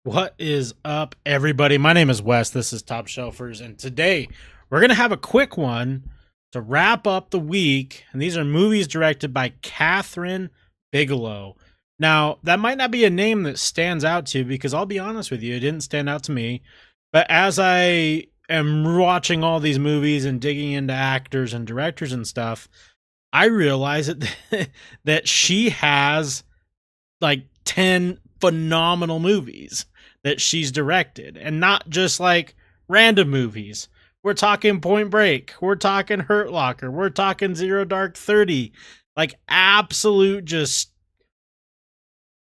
What is up, everybody? My name is Wes. This is Top Shelfers, and today we're going to have a quick one to wrap up the week. And these are movies directed by Kathryn Bigelow. Now, that might not be a name that stands out to you because I'll be honest with you, it didn't stand out to me. But as I am watching all these movies and digging into actors and directors and stuff, I realize that, that she has like 10 phenomenal movies that she's directed, and not just like random movies. We're talking Point Break, we're talking Hurt Locker, we're talking Zero Dark 30, like absolute just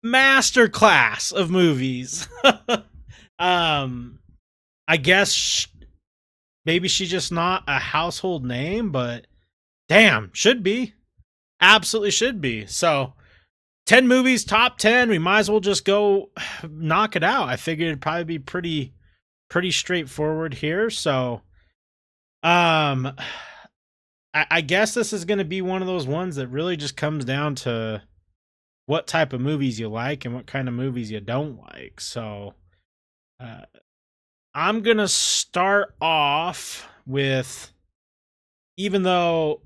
masterclass of movies. um I guess maybe she's just not a household name, but damn, should be. Absolutely should be. So 10 movies, top 10. We might as well just go knock it out. I figured it'd probably be pretty straightforward here. So, um, I guess this is going to be one of those ones that really just comes down to what type of movies you like and what kind of movies you don't like. So, uh, I'm going to start off with, even though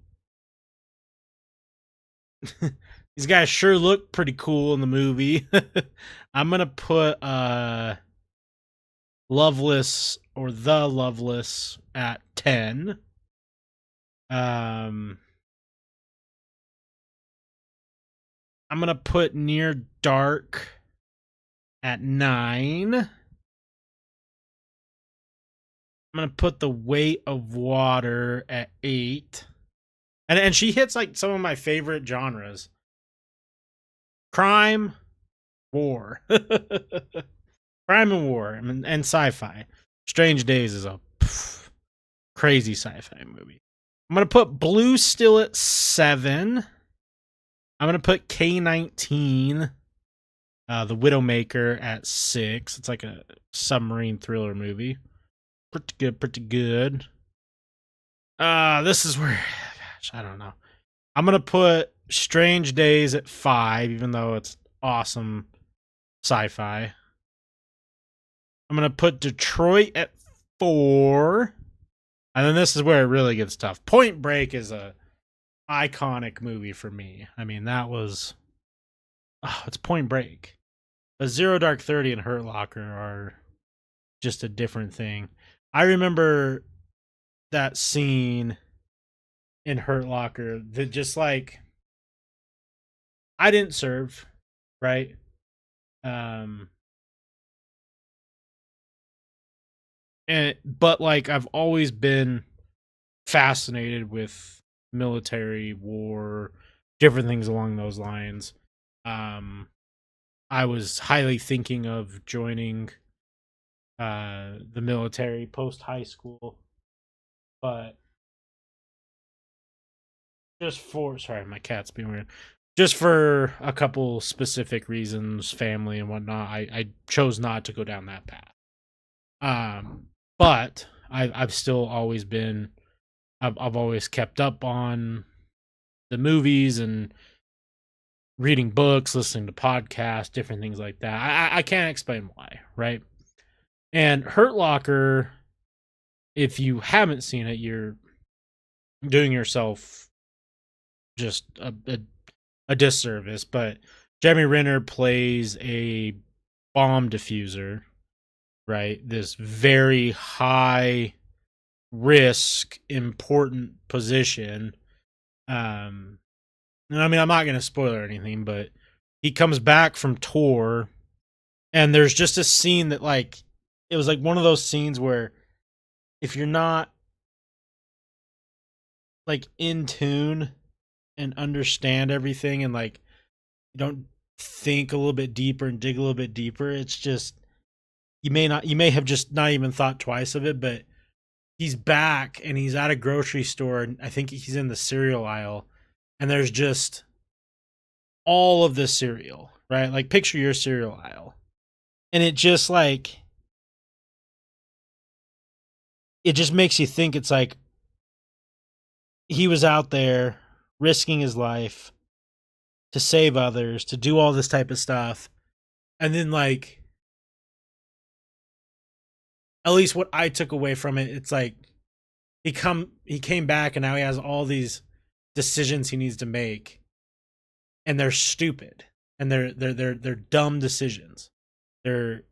these guys sure look pretty cool in the movie, I'm going to put, Loveless or The Loveless at 10. Um, I'm going to put Near Dark at 9. I'm going to put The Weight of Water at 8. And she hits like some of my favorite genres. Crime, war. Crime and war, and sci-fi. Strange Days is a crazy sci-fi movie. I'm going to put Blue Still at 7. I'm going to put K-19, The Widowmaker, at 6. It's like a submarine thriller movie. Pretty good, pretty good. This is where, gosh, I don't know. I'm going to put Strange Days at 5, even though it's awesome sci-fi. I'm going to put Detroit at 4. And then this is where it really gets tough. Point Break is a iconic movie for me. I mean, that was, it's Point Break. But Zero Dark 30 and Hurt Locker are just a different thing. I remember that scene in Hurt Locker that just like, I didn't serve, right? But like I've always been fascinated with military, war, different things along those lines. I was highly thinking of joining the military post high school, but just for, sorry, my cat's being weird. Just for a couple specific reasons, family and whatnot, I chose not to go down that path. But I've still always been, I've always kept up on the movies and reading books, listening to podcasts, different things like that. I can't explain why, right? And Hurt Locker, if you haven't seen it, you're doing yourself just a disservice. But Jeremy Renner plays a bomb diffuser, right? This very high risk, important position. And I mean, I'm not going to spoil anything, but he comes back from tour, and there's just a scene that, like, it was like one of those scenes where if you're not like in tune and understand everything and like you don't think a little bit deeper and dig a little bit deeper, it's just, you may have just not even thought twice of it. But he's back and he's at a grocery store, and I think he's in the cereal aisle, and there's just all of the cereal, right? Like picture your cereal aisle. And it just like, it just makes you think, it's like he was out there risking his life to save others, to do all this type of stuff. And then like at least what I took away from it, it's like he came back and now he has all these decisions he needs to make, and they're stupid, and they're dumb decisions. They're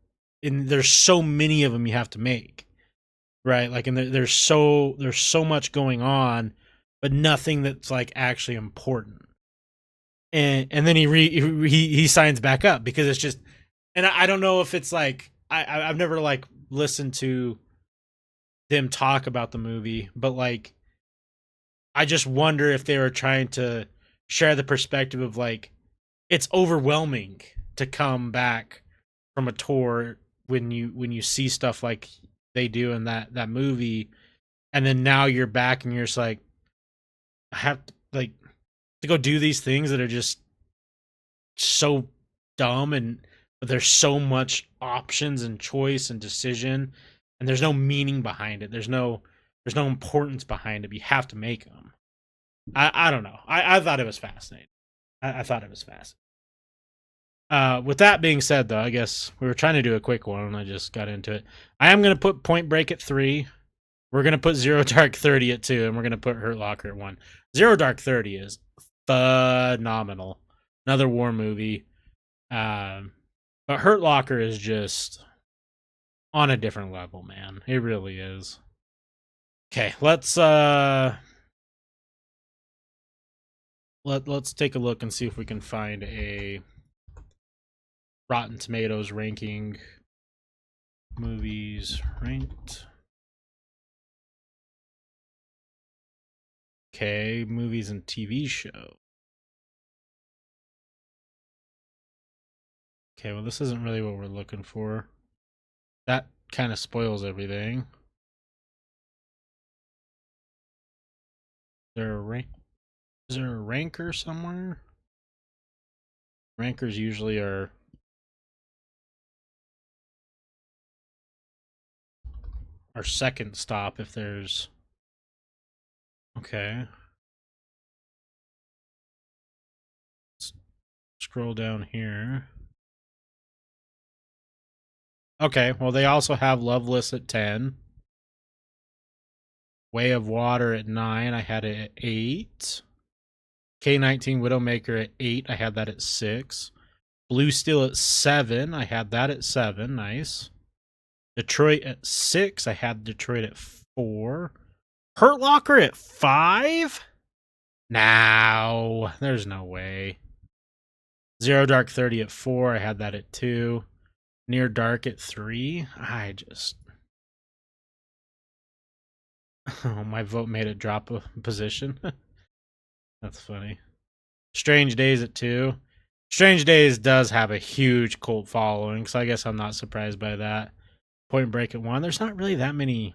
and there's so many of them you have to make, right? Like, and there's so much going on, but nothing that's like actually important. And then he signs back up because it's just, and I don't know if it's like I've never like listened to them talk about the movie, but like I just wonder if they were trying to share the perspective of like it's overwhelming to come back from a tour when you see stuff like they do in that movie, and then now you're back and you're just like, I have to, like, to go do these things that are just so dumb, and but there's so much options and choice and decision, and there's no meaning behind it. There's no importance behind it. But you have to make them. I don't know. I thought it was fascinating. I thought it was fascinating. With that being said, though, I guess we were trying to do a quick one, and I just got into it. I am going to put Point Break at 3. We're going to put Zero Dark 30 at 2, and we're going to put Hurt Locker at 1. Zero Dark 30 is phenomenal. Another war movie. But Hurt Locker is just on a different level, man. It really is. Okay, let's take a look and see if we can find a Rotten Tomatoes ranking. Movies ranked. Okay, movies and TV show. Okay, well, this isn't really what we're looking for. That kind of spoils everything. Is there a ranker somewhere? Rankers usually are our second stop if there's... Okay. Let's scroll down here. Okay, well, they also have Loveless at 10. Way of Water at 9. I had it at 8. K-19 Widowmaker at 8. I had that at 6. Blue Steel at 7. I had that at 7. Nice. Detroit at 6. I had Detroit at 4. Hurt Locker at 5? No, there's no way. Zero Dark 30 at 4. I had that at 2. Near Dark at 3. I just... Oh, my vote made it drop a position. That's funny. Strange Days at 2. Strange Days does have a huge cult following, so I guess I'm not surprised by that. Point Break at 1. There's not really that many.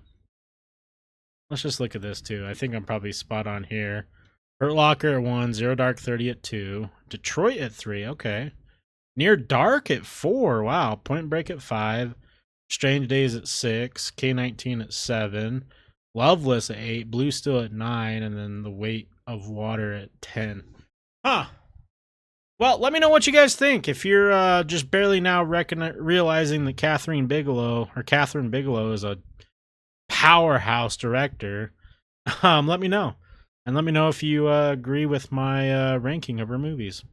Let's just look at this too. I think I'm probably spot on here. Hurt Locker at 1. Zero Dark 30 at 2. Detroit at 3. Okay. Near Dark at 4. Wow. Point Break at 5. Strange Days at 6. K-19 at 7. Loveless at 8. Blue Steel at 9. And then The Weight of Water at 10. Huh. Well, let me know what you guys think. If you're just barely now realizing that Kathryn Bigelow is a powerhouse director, let me know. And let me know if you agree with my ranking of her movies.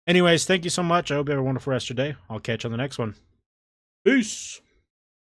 Anyways, thank you so much. I hope you have a wonderful rest of your day. I'll catch you on the next one. Peace.